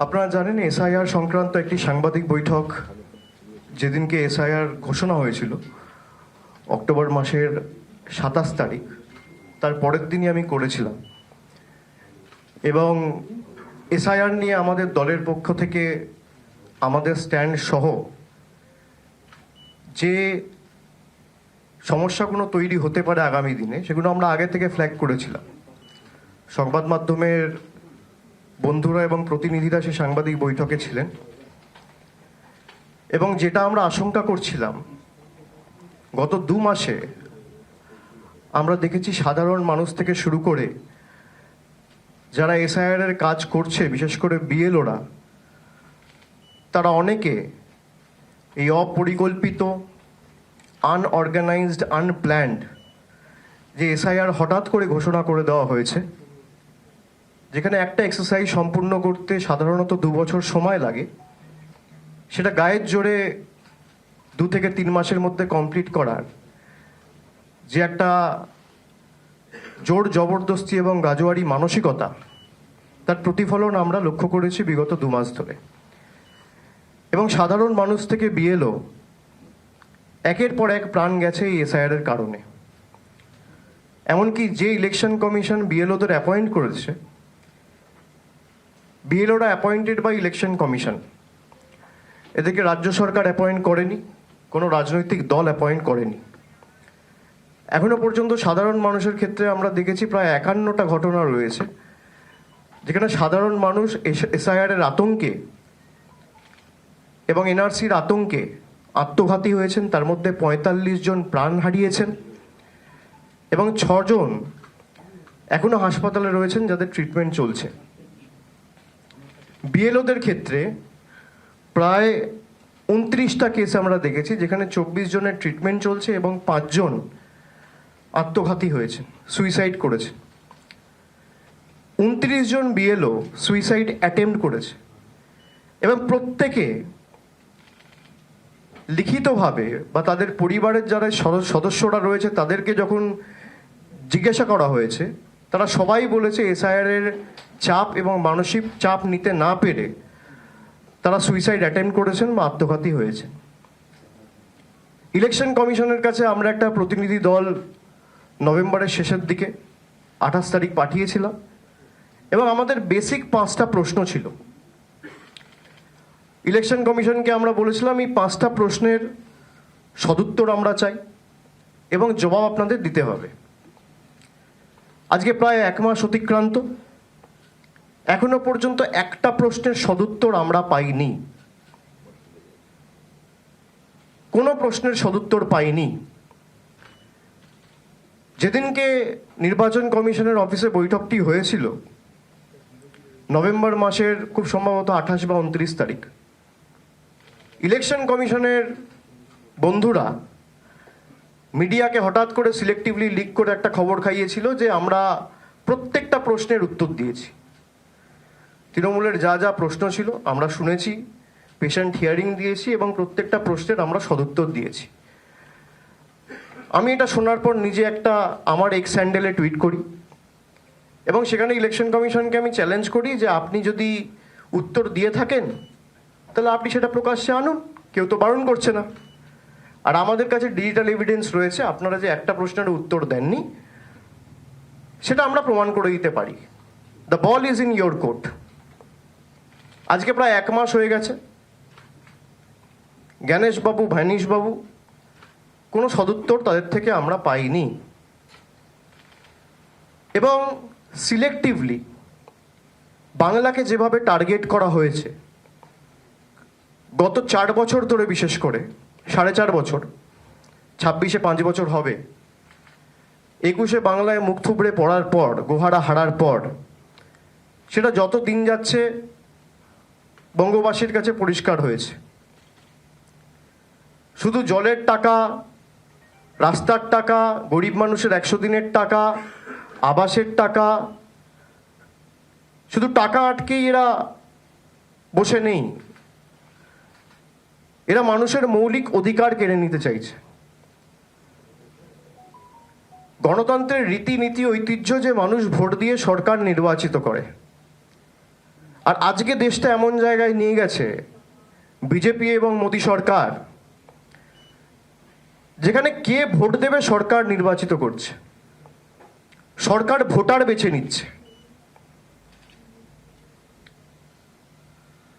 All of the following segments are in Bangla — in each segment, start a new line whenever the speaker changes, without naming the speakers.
আপনারা জানেন এসআইআর সংক্রান্ত একটি সাংবাদিক বৈঠক যেদিনকে এসআইআর ঘোষণা হয়েছিল অক্টোবর মাসের 27 তারিখ, তার পরের দিনই আমি করেছিলাম। এবং এসআইআর নিয়ে আমাদের দলের পক্ষ থেকে আমাদের স্ট্যান্ড সহ যে সমস্যাগুলো তৈরি হতে পারে আগামী দিনে সেগুলো আমরা আগে থেকে ফ্ল্যাগ করেছিলাম। সংবাদ মাধ্যমের বন্ধুরা এবং প্রতিনিধিরা সে সাংবাদিক বৈঠকে ছিলেন এবং যেটা আমরা আশঙ্কা করছিলাম, গত 2 মাসে আমরা দেখেছি সাধারণ মানুষ থেকে শুরু করে যারা এসআইআর এর কাজ করছে, বিশেষ করে বিএলওরা, তারা অনেকে এই অপরিকল্পিত, আনঅর্গানাইজড, আনপ্ল্যান্ড যে এসআইআর হঠাৎ করে ঘোষণা করে দেওয়া হয়েছে, যেখানে একটা এক্সারসাইজ সম্পূর্ণ করতে সাধারণত 2 বছর সময় লাগে, সেটা গায়ের জোরে 2 থেকে 3 মাসের মধ্যে কমপ্লিট করার যে একটা জোর জবরদস্তি এবং রাজওয়ারি মানসিকতা, তার প্রতিফলন আমরা লক্ষ্য করেছি বিগত 2 মাস ধরে। এবং সাধারণ মানুষ থেকে বিএলও একের পর এক প্রাণ গেছে এই এসআইআর এর কারণে। এমনকি যে ইলেকশন কমিশন বিএলওদের অ্যাপয়েন্ট করেছে, বিএলওরা অ্যাপয়েন্টেড বাই ইলেকশন কমিশন, এদেরকে রাজ্য সরকার অ্যাপয়েন্ট করেনি, কোনো রাজনৈতিক দল অ্যাপয়েন্ট করেনি। এখনো পর্যন্ত সাধারণ মানুষের ক্ষেত্রে আমরা দেখেছি প্রায় 51টা ঘটনা রয়েছে যেখানে সাধারণ মানুষ এসআইআর এর আতঙ্কে এবং এনআরসির আতঙ্কে আত্মঘাতী হয়েছেন। তার মধ্যে 45 জন প্রাণ হারিয়েছেন এবং 6 জন এখনো হাসপাতালে রয়েছেন যাদের ট্রিটমেন্ট চলছে। বিএলওদের ক্ষেত্রে প্রায় 29টা কেস আমরা দেখেছি যেখানে 24 জনের ট্রিটমেন্ট চলছে এবং 5 জন আত্মঘাতী হয়েছেন, সুইসাইড করেছেন। 29 জন বিএলও সুইসাইড অ্যাটেম্প্ট করেছে এবং প্রত্যেকে লিখিতভাবে বা তাদের পরিবারের যারা সদস্যরা রয়েছে তাদেরকে যখন জিজ্ঞাসা করা হয়েছে, তারা সবাই বলেছে এসআইআর এর চাপ এবং মানসিক চাপ নিতে না পেরে তারা সুইসাইড অ্যাটেম্প্ট করেছেন বা আত্মঘাতী হয়েছে। ইলেকশন কমিশনের কাছে আমরা একটা প্রতিনিধি দল নভেম্বরের শেষের দিকে 28 তারিখ পাঠিয়েছিলাম এবং আমাদের বেসিক 5টা প্রশ্ন ছিল। ইলেকশন কমিশনকে আমরা বলেছিলাম এই 5টা প্রশ্নের সদুত্তর আমরা চাই এবং জবাব আপনাদের দিতে হবে। আজকে প্রায় 1 মাস অতিক্রান্ত, এখনো পর্যন্ত একটা প্রশ্নের সদুত্তর আমরা পাইনি, কোনো প্রশ্নের সদুত্তর পাইনি। যেদিনকে নির্বাচন কমিশনের অফিসে বৈঠকটি হয়েছিল নভেম্বর মাসের খুব সম্ভবত 28 বা 29 তারিখ, ইলেকশন কমিশনের বন্ধুরা মিডিয়াকে হঠাৎ করে সিলেক্টিভলি লিক করে একটা খবর খাইয়েছিল যে আমরা প্রত্যেকটা প্রশ্নের উত্তর দিয়েছি। তৃণমূলের যা যা প্রশ্ন ছিল আমরা শুনেছি, পেশেন্ট হিয়ারিং দিয়েছি এবং প্রত্যেকটা প্রশ্নের আমরা সদুত্তর দিয়েছি। আমি এটা শোনার পর নিজে একটা আমার এক্স হ্যান্ডেলে টুইট করি এবং সেখানে ইলেকশন কমিশনকে আমি চ্যালেঞ্জ করি যে আপনি যদি উত্তর দিয়ে থাকেন তাহলে আপনি সেটা প্রকাশ্যে আনুন, কেউ তো বারণ করছে না। আর আমাদের কাছে ডিজিটাল এভিডেন্স রয়েছে, আপনারা যে একটা প্রশ্নের উত্তর দেননি সেটা আমরা প্রমাণ করে দিতে পারি। The ball is in your court. আজকে প্রায় 1 মাস হয়ে গেছে, জ্ঞানেশবাবু, ভ্যানিশবাবু, কোনো সদুত্তর তাদের থেকে আমরা পাইনি। এবং সিলেক্টিভলি বাংলাকে যেভাবে টার্গেট করা হয়েছে গত 4 বছর ধরে, বিশেষ করে 4.5 বছর, 26-এ 5 বছর হবে, 21-এ বাংলায় মুখ থুবড়ে পড়ার পর, গোহারা হারার পর, সেটা যত দিন যাচ্ছে বঙ্গবাসীর কাছে পরিষ্কার হয়েছে। শুধু জলের টাকা, রাস্তার টাকা, গরিব মানুষের 100 দিনের টাকা, আবাসের টাকা, শুধু টাকা আটকেই এরা বসে নেই, এরা মানুষের মৌলিক অধিকার কেড়ে নিতে চাইছে। গণতন্ত্রের রীতিনীতি ঐতিহ্য যে মানুষ ভোট দিয়ে সরকার নির্বাচিত করে, আর আজকে দেশটা এমন জায়গায় নিয়ে গেছে বিজেপি এবং মোদী সরকার, যেখানে কে ভোট দেবে সরকার নির্বাচিত করছে, সরকার ভোটার বেছে নিচ্ছে।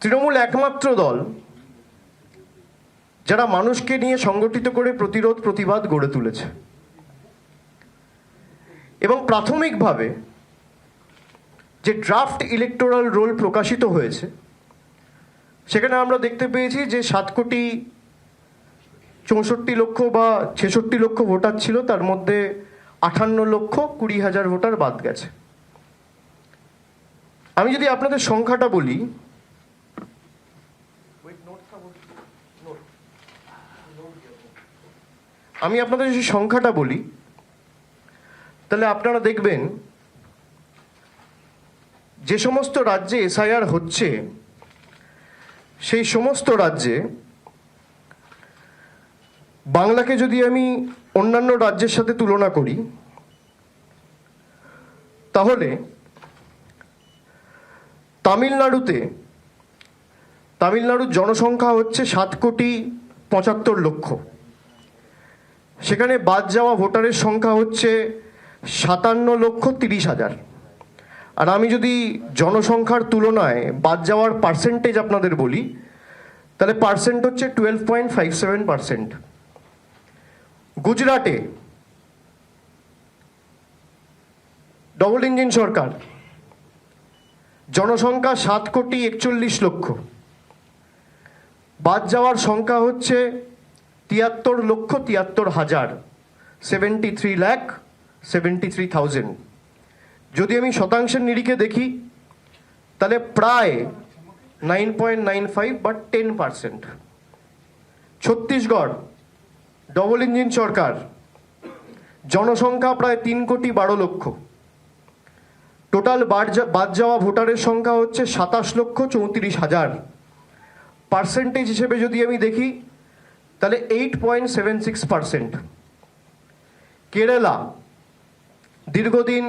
তৃণমূল একমাত্র দল যারা মানুষকে নিয়ে সংগঠিত করে প্রতিরোধ প্রতিবাদ গড়ে তুলেছে। এবং প্রাথমিকভাবে যে ড্রাফট ইলেকটোরাল রোল প্রকাশিত হয়েছে, সেখানে আমরা দেখতে পেয়েছি যে 7,64,00,000 বা 66,00,000 ভোটার ছিল, তার মধ্যে 58,20,000 ভোটার বাদ গেছে। আমি যদি আপনাদের সংখ্যাটা বলি, তাহলে আপনারা দেখবেন যে সমস্ত রাজ্যে এসআইআর হচ্ছে সেই সমস্ত রাজ্যে বাংলাকে যদি আমি অন্যান্য রাজ্যের সাথে তুলনা করি, তাহলে তামিলনাড়ুর জনসংখ্যা হচ্ছে 7,75,00,000। সেখানে বাদ যাওয়া ভোটারের সংখ্যা হচ্ছে 57,30,000। আর আমি যদি জনসংখ্যার তুলনায় বাদ যাওয়ার পার্সেন্টেজ আপনাদের বলি, তাহলে পার্সেন্ট হচ্ছে 12.57%। গুজরাটে ডবল ইঞ্জিন সরকার, জনসংখ্যা 7,41,00,000, বাদ যাওয়ার সংখ্যা হচ্ছে 73,73,000, 73,73,000। যদি আমি শতাংশের নিরিখে দেখি, তাহলে প্রায় 9.95 বা 10%। ছত্তিশগড় ডবল ইঞ্জিন সরকার, জনসংখ্যা প্রায় 3,12,00,000, টোটাল বাদ যাওয়া ভোটারের সংখ্যা হচ্ছে 27,34,000। পার্সেন্টেজ হিসেবে যদি আমি দেখি, তাহলে 8.76%। কেরালা, দীর্ঘদিন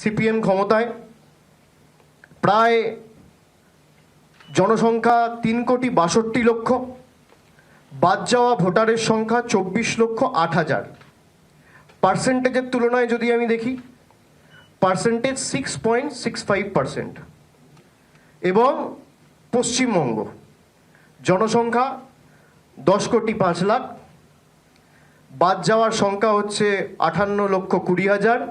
সিপিএম ক্ষমতায়, প্রায় জনসংখ্যা 3,62,00,000, বাদ যাওয়া ভোটারের সংখ্যা 24,08,000। পার্সেন্টেজের তুলনায় যদি আমি দেখি, পার্সেন্টেজ 6.65%। এবং পশ্চিমবঙ্গ, জনসংখ্যা 10,05,00,000, বাদ যাওয়ার সংখ্যা হচ্ছে 58,20,000।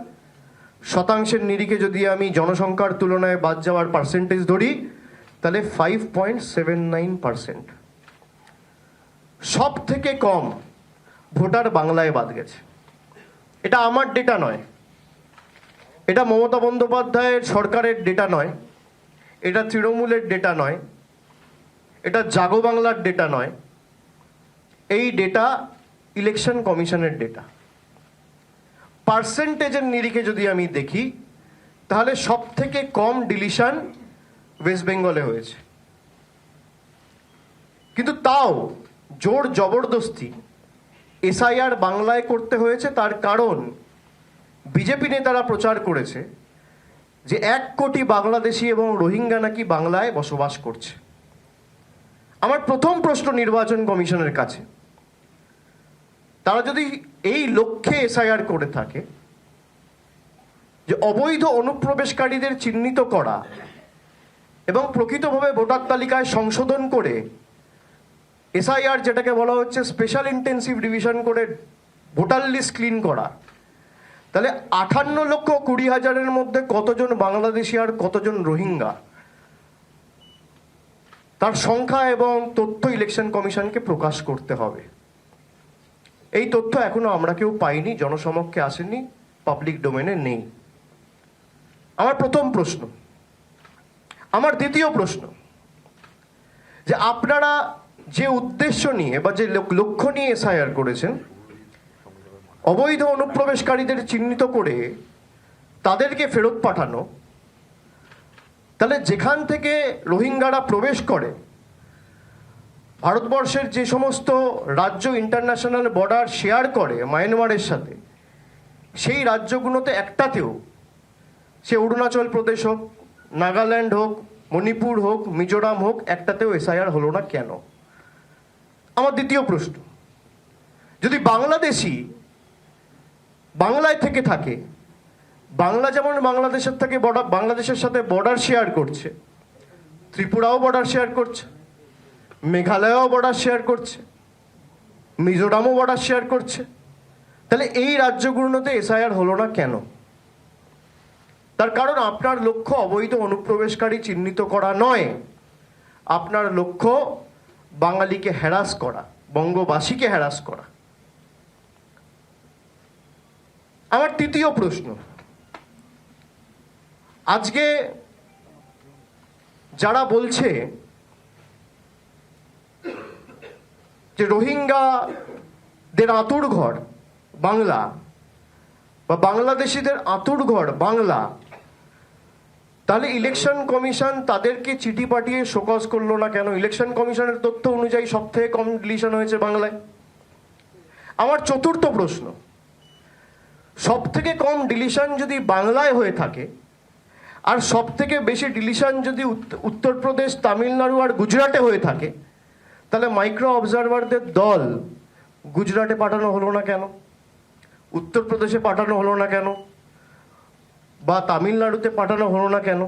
শতাংশের নিরিখে যদি আমি জনসংখ্যার তুলনায় বাদ যাওয়ার পার্সেন্টেজ ধরি, তাহলে 5.79%। সব থেকে কম ভোটার বাংলায় বাদ গেছে। এটা আমার ডেটা নয়, এটা মমতা বন্দ্যোপাধ্যায়ের সরকারের ডেটা নয়, এটা তৃণমূলের ডেটা নয়, এটা জাগো বাংলার ডেটা নয়, এই ডেটা ইলেকশন কমিশনের ডেটা। পার্সেন্টেজের নিরিখে যদি আমি দেখি, তাহলে সব থেকে কম ডিলিশন ওয়েস্ট বেঙ্গলে হয়েছে। কিন্তু তাও জোর জবরদস্তি এসআইআর বাংলায় করতে হয়েছে, তার কারণ বিজেপি নেতারা প্রচার করেছে যে 1 কোটি বাংলাদেশি এবং রোহিঙ্গা নাকি বাংলায় বসবাস করছে। আমার প্রথম প্রশ্ন নির্বাচন কমিশনের কাছে, তারা যদি এই লক্ষ্যে এসআইআর করে থাকে, যে অবৈধ অনুপ্রবেশকারীদের চিহ্নিত করা এবং প্রকৃতভাবে ভোটার তালিকায় সংশোধন করে এসআইআর, যেটাকে বলা হচ্ছে স্পেশাল ইন্টেন্সিভ ডিভিশন করে ভোটার লিস্ট ক্লিন করা, তাহলে 58,20,000-এর মধ্যে কতজন বাংলাদেশি আর কতজন রোহিঙ্গা, তার সংখ্যা এবং তথ্য ইলেকশন কমিশনকে প্রকাশ করতে হবে। এই তথ্য এখনো আমরা কেউ পাইনি, জনসমক্ষে আসেনি, পাবলিক ডোমেনে নেই। আমার প্রথম প্রশ্ন। আমার দ্বিতীয় প্রশ্ন, যে আপনারা যে উদ্দেশ্য নিয়ে বা যে লক্ষ্য নিয়ে এসআইআর করেছেন, অবৈধ অনুপ্রবেশকারীদের চিহ্নিত করে তাদেরকে ফেরত পাঠানো, তাহলে যেখান থেকে রোহিঙ্গারা প্রবেশ করে, ভারতবর্ষের যে সমস্ত রাজ্য ইন্টারন্যাশনাল বর্ডার শেয়ার করে মায়ানমারের সাথে, সেই রাজ্যগুলোতে একটাতেও, সে অরুণাচল প্রদেশ হোক, নাগাল্যান্ড হোক, মণিপুর হোক, মিজোরাম হোক, একটাতেও এসআইআর হলো না কেন? আমার দ্বিতীয় প্রশ্ন, যদি বাংলাদেশি বাংলায় থেকে থাকে, বাংলা যেমন বাংলাদেশের থেকে বাংলাদেশের সাথে বর্ডার শেয়ার করছে, ত্রিপুরাও বর্ডার শেয়ার করছে, মেঘালয়ও বর্ডার শেয়ার করছে, মিজোরামও বর্ডার শেয়ার করছে, তাহলে এই রাজ্যগুলোতে এসআইআর হলো না কেন? তার কারণ আপনার লক্ষ্য অবৈধ অনুপ্রবেশকারী চিহ্নিত করা নয়, আপনার লক্ষ্য বাঙালিকে হ্যারাস করা, বঙ্গবাসীকে হ্যারাস করা। আমার তৃতীয় প্রশ্ন, আজকে যারা বলছে যে রোহিঙ্গাদের আঁতুড়ঘর বাংলা বা বাংলাদেশিদের আঁতুড়ঘর বাংলা, তাহলে ইলেকশন কমিশন তাদেরকে চিঠি পাঠিয়ে শোকজ করলো না কেন? ইলেকশন কমিশনের তথ্য অনুযায়ী সব থেকে কম ডিলিশন হয়েছে বাংলায়। আমার চতুর্থ প্রশ্ন, সব থেকে কম ডিলিশন যদি বাংলায় হয়ে থাকে আর সব থেকে বেশি ডিলিশন যদি উত্তরপ্রদেশ, তামিলনাড়ু আর গুজরাটে হয়ে থাকে, তাহলে মাইক্রো অবজারভারদের দল গুজরাটে পাঠানো হলো না কেন? উত্তরপ্রদেশে পাঠানো হলো না কেন? বা তামিলনাড়ুতে পাঠানো হলো না কেন?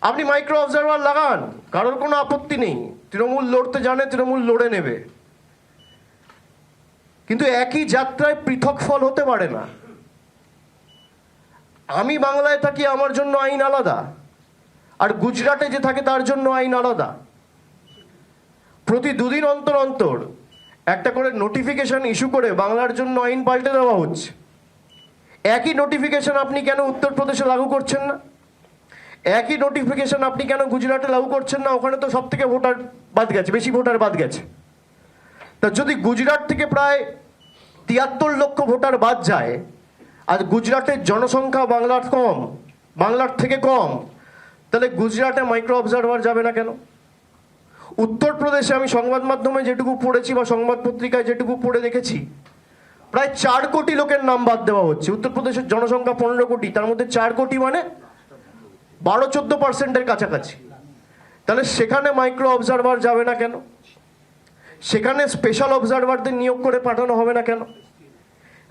আপনি মাইক্রো অবজারভার লাগান, কারোর কোনো আপত্তি নেই। তৃণমূল লড়তে জানে, তৃণমূল লড়ে নেবে, কিন্তু একই যাত্রায় পৃথক ফল হতে পারে না। আমি বাংলায় থাকি, আমার জন্য আইন আলাদা, আর গুজরাটে যে থাকে তার জন্য আইন আলাদা। প্রতি দুদিন অন্তর অন্তর একটা করে নোটিফিকেশন ইস্যু করে বাংলার জন্য আইন পাল্টে দেওয়া হচ্ছে। একই নোটিফিকেশন আপনি কেন উত্তরপ্রদেশে লাগু করছেন না? একই নোটিফিকেশন আপনি কেন গুজরাটে লাগু করছেন না? ওখানে তো সব থেকে ভোটার বাদ গেছে, বেশি ভোটার বাদ গেছে। তা যদি গুজরাট থেকে প্রায় ৭৩ লক্ষ ভোটার বাদ যায়, আর গুজরাটের জনসংখ্যা বাংলার থেকে কম, তাহলে গুজরাটে মাইক্রো অবজারভার যাবে না কেন? উত্তরপ্রদেশে আমি সংবাদ মাধ্যমে যেটুকু পড়েছি বা সংবাদ পত্রিকায় যেটুকু পড়ে দেখেছি, প্রায় ৪ কোটি লোকের নাম বাদ দেওয়া হচ্ছে। উত্তরপ্রদেশের জনসংখ্যা ১৫ কোটি, তার মধ্যে ৪ কোটি মানে ১২-১৪% কাছাকাছি। তাহলে সেখানে মাইক্রো অবজারভার যাবে না কেন? সেখানে স্পেশাল অবজারভারদের নিয়োগ করে পাঠানো হবে না কেন?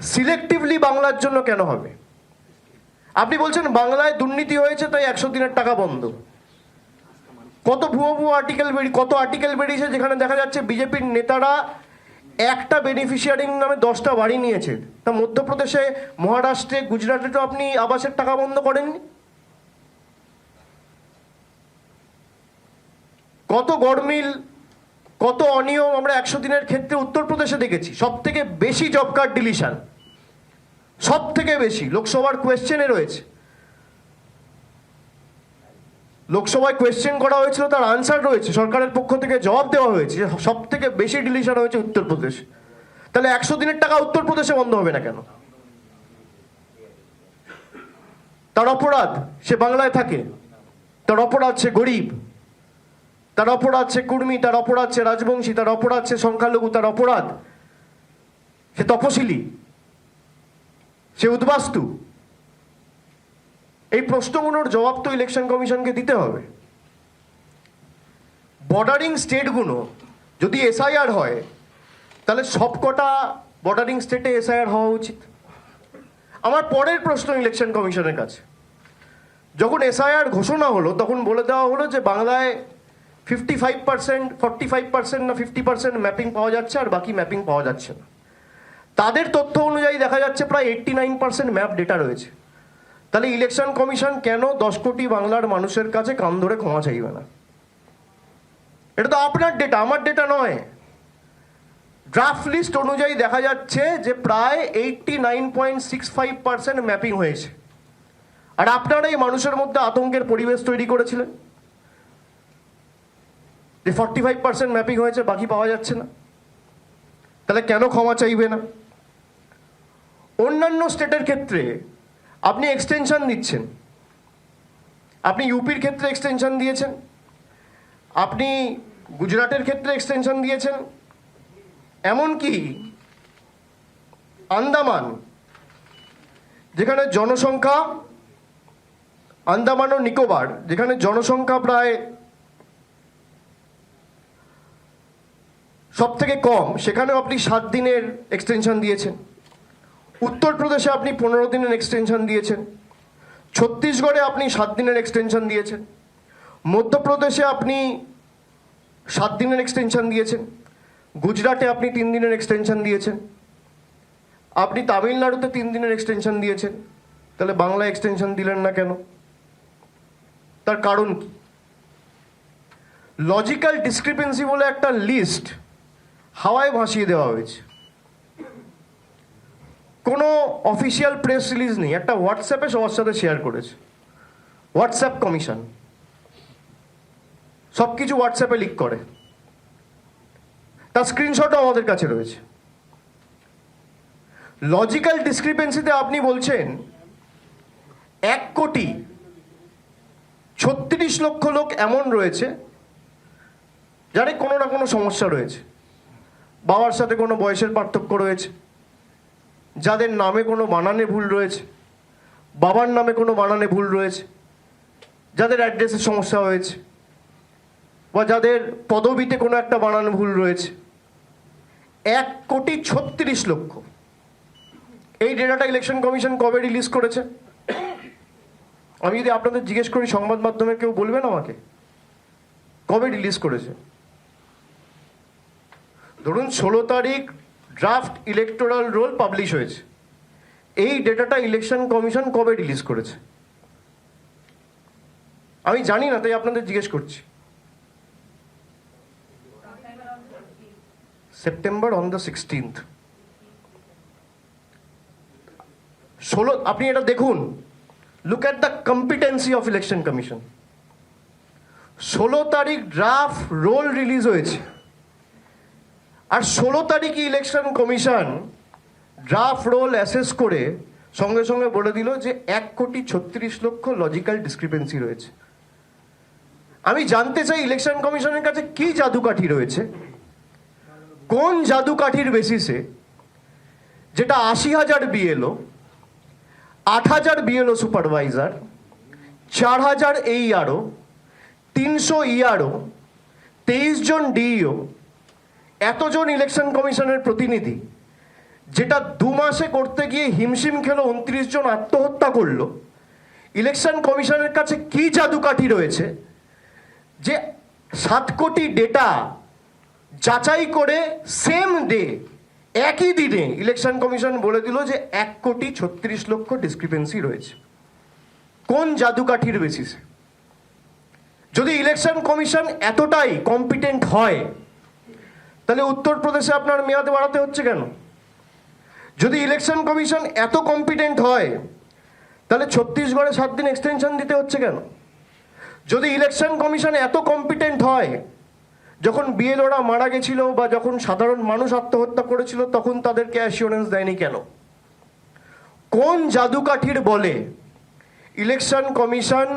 সিলেক্টিভলি বাংলার জন্য কেন হবে? আপনি বলছেন বাংলায় দুর্নীতি হয়েছে তাই ১০০ দিনের টাকা বন্ধ। কত ভুয়ো আর্টিকেল বেরিয়েছে যেখানে দেখা যাচ্ছে বিজেপির নেতারা একটা বেনিফিশিয়ারির নামে 10টা বাড়ি নিয়েছে। তা মধ্যপ্রদেশে, মহারাষ্ট্রে, গুজরাটে তো আপনি আবাসের টাকা বন্ধ করেননি। কত গড়মিল, কত অনিয়ম আমরা ১০০ দিনের ক্ষেত্রে উত্তরপ্রদেশে দেখেছি। সব থেকে বেশি জব কার্ড ডিলিশন, সব থেকে বেশি লোকসভার কোয়েশ্চেনে রয়েছে। লোকসভায় কোয়েশ্চেন করা হয়েছিল, তার আনসার রয়েছে, সরকারের পক্ষ থেকে জবাব দেওয়া হয়েছে। সব থেকে বেশি ডিলিশন হয়েছে উত্তরপ্রদেশ। তাহলে ১০০ দিনের টাকা উত্তরপ্রদেশে বন্ধ হবে না কেন? তার অপরাধ সে বাংলায় থাকে, তার অপরাধ সে গরিব, তার অপরাধ সে কুর্মী, তার অপরাধ সে রাজবংশী, তার অপরাধ সে সংখ্যালঘু, তার অপরাধ সে তপশিলি, সে উদ্বাস্তু। এই প্রশ্নগুলোর জবাব তো ইলেকশন কমিশনকে দিতে হবে। বর্ডারিং স্টেটগুলো যদি এসআইআর হয়, তাহলে সবকটা বর্ডারিং স্টেটে এসআইআর হওয়া উচিত। আমার পরের প্রশ্ন ইলেকশন কমিশনের কাছে, যখন এসআইআর ঘোষণা হলো তখন বলে দেওয়া হলো যে বাংলায় 55%, 45% না 50% ম্যাপিং পাওয়া যাচ্ছে, আর বাকি ম্যাপিং পাওয়া যাচ্ছে না। তাদের তথ্য অনুযায়ী দেখা যাচ্ছে প্রায় 89% ম্যাপ ডেটা রয়েছে। তাহলে ইলেকশন কমিশন কেন 10 কোটি বাংলার মানুষের কাছে কান ধরে ক্ষমা চাইবে না? এটা তো আপনার ডেটা, আমার ডেটা নয়। ড্রাফট লিস্ট অনুযায়ী দেখা যাচ্ছে যে প্রায় 89.65% ম্যাপিং হয়েছে, আর আপনারা এই মানুষের মধ্যে আতঙ্কের পরিবেশ তৈরি করেছিলেন যে 45% ম্যাপিং হয়েছে, বাকি পাওয়া যাচ্ছে না। তাহলে কেন ক্ষমা চাইবে না? অন্যান্য স্টেটের ক্ষেত্রে আপনি এক্সটেনশন দিচ্ছেন, আপনি ইউপির ক্ষেত্রে এক্সটেনশন দিয়েছেন, আপনি গুজরাটের ক্ষেত্রে এক্সটেনশন দিয়েছেন, এমনকি আন্দামান যেখানে জনসংখ্যা আন্দামান ও নিকোবর, যেখানে জনসংখ্যা প্রায় সব থেকে কম, সেখানেও আপনি 7 দিনের এক্সটেনশন দিয়েছেন। উত্তরপ্রদেশে আপনি 15 দিনের এক্সটেনশন দিয়েছেন। ছত্তিশগড়ে আপনি 7 দিনের এক্সটেনশন দিয়েছেন। মধ্যপ্রদেশে আপনি 7 দিনের এক্সটেনশন দিয়েছেন। গুজরাটে আপনি 3 দিনের এক্সটেনশন দিয়েছেন। আপনি তামিলনাড়ুতে 3 দিনের এক্সটেনশন দিয়েছেন। তাহলে বাংলা এক্সটেনশন দিলেন না কেন? তার কারণ কি? লজিক্যাল ডিসক্রিপেন্সি বলে একটা লিস্ট হাওয়ায় ভাসিয়ে দেওয়া হয়েছে। কোনো অফিসিয়াল প্রেস রিলিজ নেই, একটা হোয়াটসঅ্যাপে সবার সাথে শেয়ার করেছে। হোয়াটসঅ্যাপ কমিশন সব কিছু হোয়াটসঅ্যাপে লিক করে, তার স্ক্রিনশটও আমাদের কাছে রয়েছে। লজিক্যাল ডিসক্রিপেন্সিতে আপনি বলছেন 1,36,00,000 লোক এমন রয়েছে যাদের কোনো না কোনো সমস্যা রয়েছে। বাবার সাথে কোনো বয়সের পার্থক্য রয়েছে, যাদের নামে কোনো বানানে ভুল রয়েছে, বাবার নামে কোনো বানানে ভুল রয়েছে, যাদের অ্যাড্রেসের সমস্যা হয়েছে, বা যাদের পদবিতে কোনো একটা বানানে ভুল রয়েছে। 1,36,00,000। এই ডেটাটা ইলেকশন কমিশন কবে রিলিজ করেছে? আমি যদি আপনাদের জিজ্ঞেস করি, সংবাদ মাধ্যমে কেউ বলবেন আমাকে কবে রিলিজ করেছে? ধরুন 16 তারিখ ড্রাফট ইলেকটোরাল রোল পাবলিশ হয়েছে। এই ডেটাটা ইলেকশন কমিশন কবে রিলিজ করেছে? আমি জানি না, তাই আপনাদের জিজ্ঞেস করছি। September on the 16th। আপনি এটা দেখুন, look at the competency of election commission. 16 তারিখ ড্রাফট রোল রিলিজ হয়েছে, আর 16 তারিখে election commission draft roll assess করে সঙ্গে সঙ্গে বলে দিল যে 1,36,00,000 লজিক্যাল ডিসক্রিপেন্সি রয়েছে। আমি জানতে চাই ইলেকশন কমিশনের কাছে কি জাদুকাঠি রয়েছে, কোন জাদুকাঠির বেসিসে যেটা 80,000 বিএলও, 8,000 বিএলও সুপারভাইজার, 4,000 এইআরও, 300 ইআরও, 23 জন ডিইও, এতজন ইলেকশন কমিশনের প্রতিনিধি, যেটা 2 মাসে করতে গিয়ে হিমশিম খেলো, 29 জন আত্মহত্যা করলো। ইলেকশন কমিশনের কাছে কি জাদুকাঠি রয়েছে যে 7 কোটি ডেটা যাচাই করে সেম ডে, একই দিনে ইলেকশন কমিশন বলে দিল যে 1,36,00,000 ডিসক্রিপেন্সি রয়েছে? কোন জাদুকাঠির বেসিসে? যদি ইলেকশন কমিশন এতটাই কম্পিটেন্ট হয়, তাহলে উত্তরপ্রদেশে আপনার মেয়াদ বাড়াতে হচ্ছে কেন? যদি ইলেকশন কমিশন এত কম্পিটেন্ট হয়, তাহলে ছত্তিশগড়ে 7 দিন এক্সটেনশন দিতে হচ্ছে কেন? যদি ইলেকশন কমিশন এত কম্পিটেন্ট হয়, যখন বিএলওরা মারা গেছিল বা যখন সাধারণ মানুষ আত্মহত্যা করেছিল, তখন তাদেরকে অ্যাসিওরেন্স দেয়নি কেন? কোন জাদুকাঠির বলে ইলেকশন কমিশন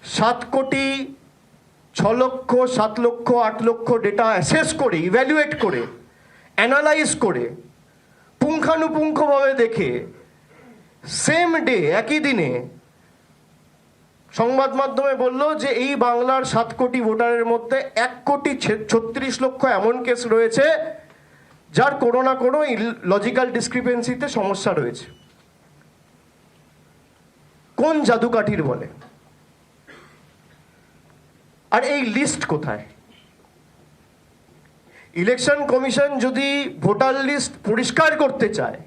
7,06,00,000, 7,00,000, 8,00,000 ডেটা অ্যাসেস করে, ইভ্যালুয়েট করে, অ্যানালাইজ করে, পুঙ্খানুপুঙ্খভাবে দেখে সেম ডে, একই দিনে সংবাদ মাধ্যমে বলল যে এই বাংলার 7 কোটি ভোটারের মধ্যে 1,36,00,000 এমন কেস রয়েছে যার কোনো না কোনো লজিক্যাল ডিসক্রিপেন্সিতে সমস্যা রয়েছে? কোন জাদুকাঠির বলে? আর এই লিস্ট কোথায়? ইলেকশন কমিশন যদি ভোটার লিস্ট পরিষ্কার করতে চায়,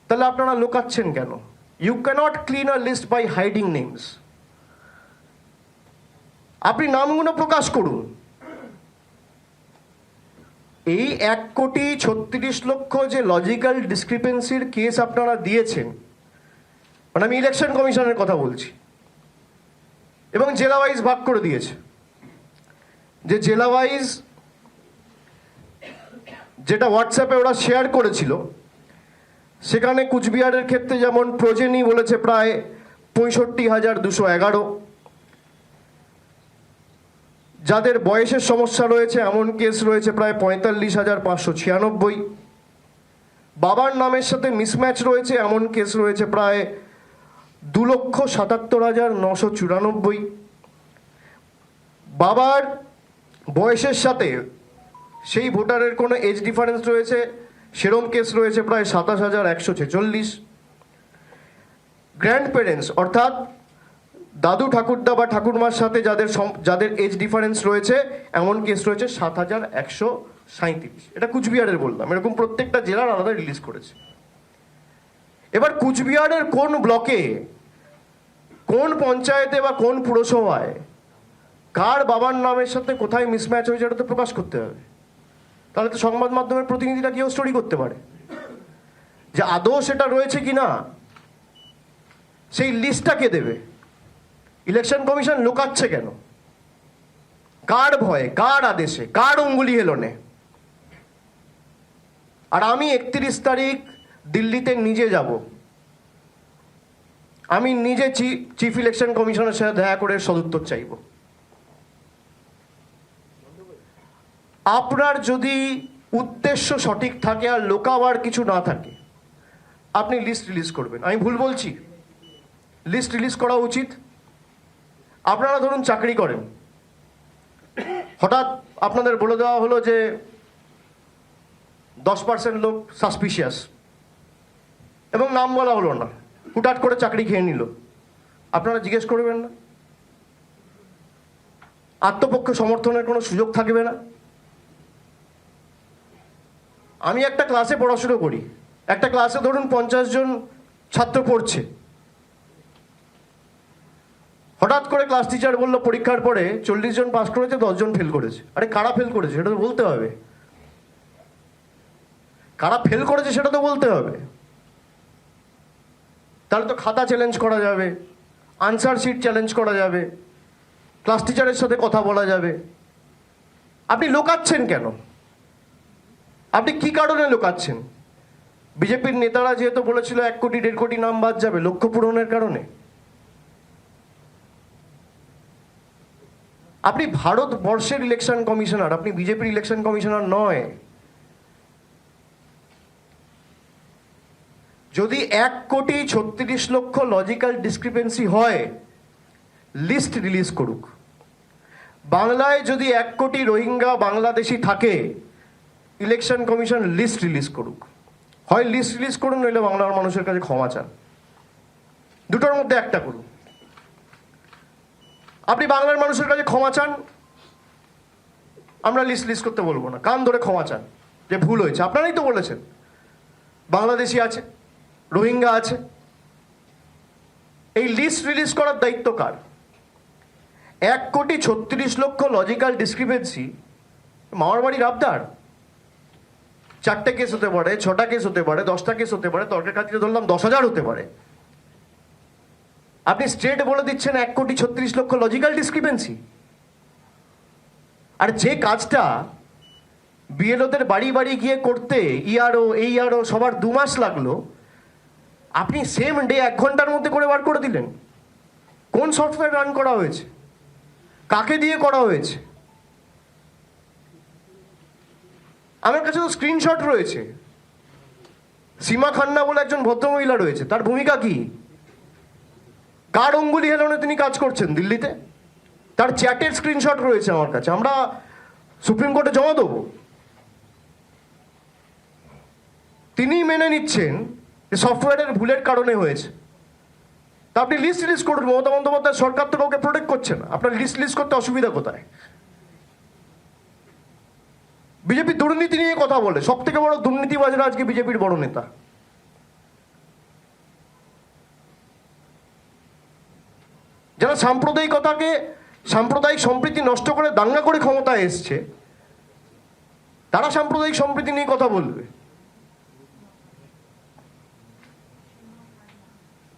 তাহলে আপনারা লুকাচ্ছেন কেন? You can't clean a list by hiding names. আপনি নামগুলো প্রকাশ করুন। এই 1,36,00,000 যে লজিক্যাল ডিসক্রিপেন্সির কেস আপনারা দিয়েছেন, মানে আমি ইলেকশন কমিশনের কথা বলছি, এবং জেলা ওয়াইজ ভাগ করে দিয়েছে, যে জেলা ওয়াইজ যেটা হোয়াটসঅ্যাপে ওরা শেয়ার করেছিল, সেখানে কুচবিহারের ক্ষেত্রে যেমন প্রজেনি বলেছে প্রায় 65,211, যাদের বয়সের সমস্যা রয়েছে এমন কেস রয়েছে প্রায় 45,596, বাবার নামের সাথে মিসম্যাচ রয়েছে এমন কেস রয়েছে প্রায় 2,77,994। বাবার বয়সের সাথে সেই ভোটারের কোনো এজ ডিফারেন্স রয়েছে সেরম কেস রয়েছে প্রায় 27,146। গ্র্যান্ড প্যারেন্টস অর্থাৎ দাদু ঠাকুরদা বা ঠাকুরমার সাথে যাদের এজ ডিফারেন্স রয়েছে এমন কেস রয়েছে 7,137। এটা কুচবিহারের বললাম, এরকম প্রত্যেকটা জেলার আলাদা রিলিজ করেছে। এবার কুচবিহারের কোন ব্লকে, কোন পঞ্চায়েতে বা কোন পুরসভায় কার বাবার নামের সাথে কোথায় মিসম্যাচ হয়েছে এটা তো প্রকাশ করতে হবে। তাহলে তো সংবাদ মাধ্যমের প্রতিনিধিরা কেউ স্টোরি করতে পারে যে আদৌ সেটা রয়েছে কি না, সেই লিস্টটা কে দেবে? ইলেকশন কমিশন লুকাচ্ছে কেন? কার ভয়ে, কার আদেশে, কার অঙ্গুলি হেলনে? আর আমি 31 তারিখ দিল্লিতে নিজে যাব, আমি নিজে চিফ ইলেকশন কমিশনের সাথে দেখা করে সদুত্তর চাইব। আপনার যদি উদ্দেশ্য সঠিক থাকে আর লোকাবার কিছু না থাকে, আপনি লিস্ট রিলিজ করবেন। আমি ভুল বলছি? লিস্ট রিলিজ করা উচিত। আপনারা ধরুন চাকরি করেন, হঠাৎ আপনাদের বলে দেওয়া হলো যে 10% লোক সাসপিশিয়াস, এবং নাম বলা হলো না, হুটহাট করে চাকরি খেয়ে নিল। আপনারা জিজ্ঞেস করবেন না? আত্মপক্ষ সমর্থনের কোনো সুযোগ থাকবে না? আমি একটা ক্লাসে পড়াশুনো করি, একটা ক্লাসে ধরুন 50 জন ছাত্র পড়ছে। হঠাৎ করে ক্লাস টিচার বললো পরীক্ষার পরে 40 জন পাস করেছে, 10 জন ফেল করেছে। আরে কারা ফেল করেছে সেটা তো বলতে হবে। কারা ফেল করেছে সেটা তো বলতে হবে। তাহলে তো খাতা চ্যালেঞ্জ করা যাবে, আনসার শিট চ্যালেঞ্জ করা যাবে, ক্লাস টিচারের সাথে কথা বলা যাবে। আপনি লুকাচ্ছেন কেন? আপনি কি কারণে লুকাচ্ছেন? বিজেপির নেতারা যেহেতু বলেছিল 1 কোটি 1.5 কোটি নাম বাদ যাবে লক্ষ্য পূরণের কারণে। আপনি ভারতবর্ষের ইলেকশন কমিশনার, আপনি বিজেপির ইলেকশন কমিশনার নয়। যদি 1,36,00,000 লজিক্যাল ডিসক্রিপেন্সি হয়, লিস্ট রিলিজ করুক। বাংলায় যদি 1 কোটি রোহিঙ্গা বাংলাদেশি থাকে, ইলেকশন কমিশন লিস্ট রিলিজ করুক। হয় লিস্ট রিলিজ করুন, নইলে বাংলার মানুষের কাছে ক্ষমা চান। দুটোর মধ্যে একটা করুন। আপনি বাংলার মানুষের কাছে ক্ষমা চান, আমরা লিস্ট করতে বলবো না, কান ধরে ক্ষমা চান যে ভুল হয়েছে। আপনারাই তো বলেছেন বাংলাদেশি আছে, রোহিঙ্গা আছে। এই লিস্ট রিলিজ করার দায়িত্ব কার? 1,36,00,000 লজিক্যাল ডিসক্রিপেন্সি মামার বাড়ির আবদার। 4টে কেস হতে পারে, 6টা কেস হতে পারে, 10টা কেস হতে পারে, তর্কের খাতিরে ধরলাম 10,000 হতে পারে। আপনি স্ট্রেট বলে দিচ্ছেন 1,36,00,000 লজিক্যাল ডিসক্রিপেন্সি। আর যে কাজটা বিএলওদের বাড়ি বাড়ি গিয়ে করতে ইআরও এইআরও সবার 2 মাস লাগলো, আপনি সেম ডে 1 ঘন্টার মধ্যে করে বার করে দিলেন। কোন সফটওয়্যার রান করা হয়েছে? কাকে দিয়ে করা হয়েছে? আমার কাছে তো স্ক্রিনশট রয়েছে। সীমা খান্না বলে একজন ভদ্রমহিলা রয়েছে, তার ভূমিকা কি? কার অঙ্গুলি হেলনে তিনি কাজ করছেন দিল্লিতে? তার চ্যাটের স্ক্রিনশট রয়েছে আমার কাছে, আমরা সুপ্রিম কোর্টে জমা দেবো। তিনি মেনে নিচ্ছেন যে সফটওয়্যারের ভুলের কারণে হয়েছে। তা আপনি লিস্ট রিলিজ করুন। মমতা বন্দ্যোপাধ্যায় সরকার তো কাউকে প্রোটেক্ট করছে না, আপনার লিস্ট রিলিজ করতে অসুবিধা কোথায়? বিজেপি দুর্নীতি নিয়ে কথা বলে, সব থেকে বড় দুর্নীতিবাজরা আজকে বিজেপির বড় নেতা। যারা সাম্প্রদায়িক সম্প্রীতি নষ্ট করে দাঙ্গা করে ক্ষমতায় এসছে, তারা সাম্প্রদায়িক সম্প্রীতি নিয়ে কথা বলবে।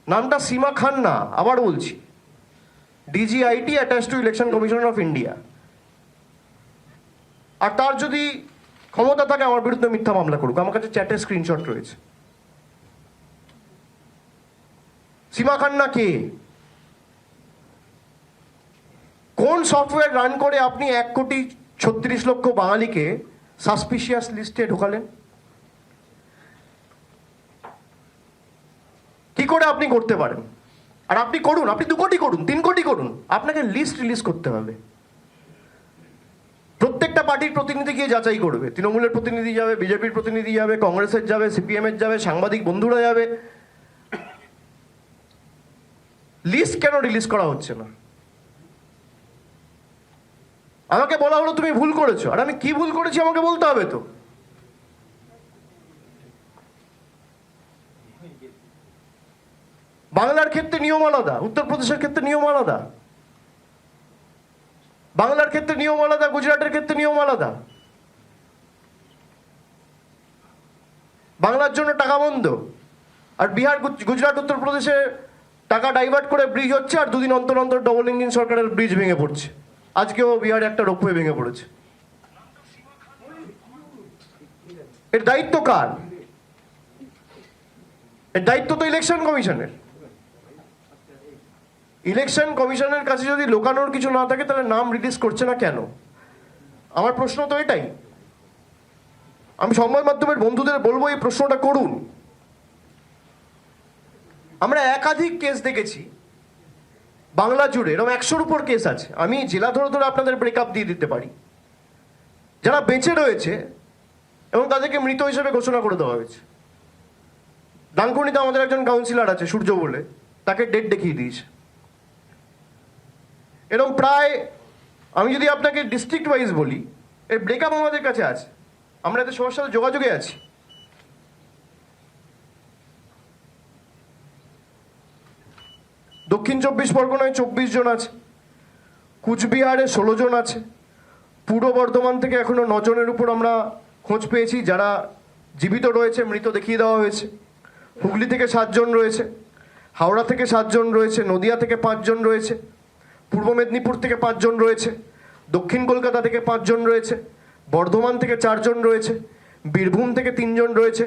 নামটা সীমা খান্না, আবার বলছি, DGIT attach to election commission of India. আর তার যদি ক্ষমতা থাকে আমার বিরুদ্ধে মিথ্যা মামলা করুক, আমার কাছে চ্যাটের স্ক্রিনশট রয়েছে। সীমা খান্না কে? কোন সফটওয়্যার রান করে আপনি 1,36,00,000 বাঙালিকে সাসপিশিয়াস লিস্টে ঢোকালেন? কি করে আপনি করতে পারেন? আর আপনি করুন, আপনি 2 কোটি করুন, 3 কোটি করুন, আপনাকে লিস্ট রিলিজ করতে হবে। প্রত্যেকটা পার্টির প্রতিনিধি গিয়ে যাচাই করবে। তৃণমূলের প্রতিনিধি যাবে, বিজেপির প্রতিনিধি যাবে, কংগ্রেসের যাবে, সিপিএম এর যাবে, সাংবাদিক বন্ধুরা যাবে। লিস্ট কেন রিলিজ করা হচ্ছে না? আমাকে বলা হলো তুমি ভুল করেছো, আর আমি কি ভুল করেছি আমাকে বলতে হবে তো। বাংলার ক্ষেত্রে নিয়ম আলাদা, উত্তরপ্রদেশের ক্ষেত্রে নিয়ম আলাদা, বাংলার ক্ষেত্রে নিয়ম আলাদা, গুজরাটের ক্ষেত্রে নিয়ম আলাদা। বাংলার জন্য টাকা বন্ধ, আর বিহার, গুজরাট, উত্তরপ্রদেশে টাকা ডাইভার্ট করে ব্রিজ হচ্ছে, আর 2 দিন অন্তর অন্তর ডবল ইঞ্জিন সরকারের ব্রিজ ভেঙে পড়ছে। আজকেও বিহারে একটা রোপওয়ে ভেঙে পড়েছে। এর দায়িত্ব কার? এর দায়িত্ব তো ইলেকশন কমিশনের। ইলেকশন কমিশনের কাছে যদি লোকানোর কিছু না থাকে, তাহলে নাম রিলিজ করছে না কেন? আমার প্রশ্ন তো এটাই। আমি সংবাদ মাধ্যমের বন্ধুদের বলবো এই প্রশ্নটা করুন। আমরা একাধিক কেস দেখেছি বাংলা জুড়ে, এরকম 100-র উপর কেস আছে। আমি জেলা ধরে ধরে আপনাদের ব্রেকআপ দিয়ে দিতে পারি। যারা বেঁচে রয়েছে এবং তাদেরকে মৃত হিসেবে ঘোষণা করে দেওয়া হয়েছে। ডানকুনিতে আমাদের একজন কাউন্সিলর আছে সূর্য বলে, তাকে ডেট দেখিয়ে দিয়েছে। এরকম প্রায়, আমি যদি আপনাকে ডিস্ট্রিক্ট ওয়াইজ বলি, এর ব্রেকআপ আমাদের কাছে আছে। আমরা এতে সবার সাথে যোগাযোগে আছি। দক্ষিণ 24 পরগনায় 24 জন আছে, কুচবিহারে 16 জন আছে, পূর্ব বর্ধমান থেকে এখনো 9 জনের উপর আমরা খোঁজ পেয়েছি যারা জীবিত রয়েছে, মৃত দেখিয়ে দেওয়া হয়েছে। হুগলি থেকে 7 জন রয়েছে, হাওড়া থেকে 7 জন রয়েছে, নদিয়া থেকে 5 জন রয়েছে, পূর্ব মেদিনীপুর থেকে 5 জন রয়েছে, দক্ষিণ কলকাতা থেকে 5 জন রয়েছে, বর্ধমান থেকে 4 জন রয়েছে, বীরভূম থেকে 3 জন রয়েছে,